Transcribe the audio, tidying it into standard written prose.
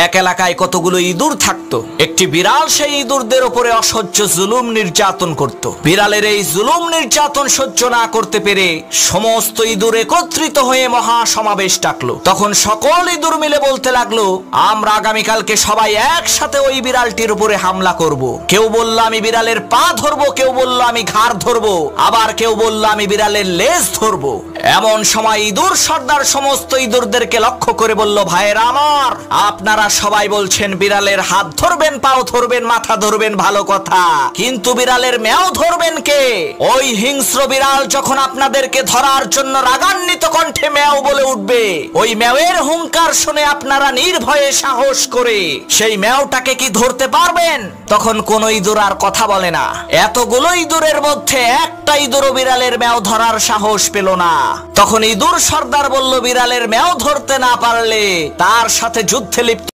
এক এলাকায় কতগুলো ইঁদুর থাকতো। একটি বিড়াল সেই ইঁদুরদের উপরে অসহ্য জুলুম নির্যাতন করত। বিড়ালের এই জুলুম নির্যাতন সহ্য না করতে পেরে সমস্ত ইঁদুর একত্রিত হয়ে মহা সমাবেশ ডাকলো। তখন সকল ইঁদুর মিলে বলতে লাগলো, আমরা আগামীকালকে সবাই একসাথে ওই বিড়ালটির উপরে হামলা করব। কেউ বলল আমি বিড়ালের পা ধরবো, কেউ বলল আমি ঘাড় ধরবো, আবার কেউ বলল আমি বিড়ালের লেজ ধরবো। এমন সময় ইঁদুর সর্দার সমস্ত ইঁদুরদেরকে লক্ষ্য করে বলল, ভাইয়েরা আমার, আপনারা সবাই বলছেন বিড়ালের হাত ধরবেন, পাও ধরবেন, মাথা ধরবেন, ভালো কথা, কিন্তু বিড়ালের ম্যাও ধরবেন কে? ওই হিংস্র বিড়াল যখন আপনাদেরকে ধরার জন্য রাগান্বিত কণ্ঠে ম্যাও বলে উঠবে, ওই ম্যাওয়ের হুঙ্কার শুনে আপনারা নির্ভয়ে সাহস করে সেই ম্যাওটাকে কি ধরতে পারবেন? তখন কোন ইঁদুর আর কথা বলে না। এতগুলো ইঁদুরের মধ্যে একটা ইঁদুরও বিড়ালের ম্যাও ধরার সাহস পেল না। তখন ইঁদুর সর্দার বলল, বিড়ালের ম্যাও ধরতে না পারলে তার সাথে যুদ্ধে লিপ্ত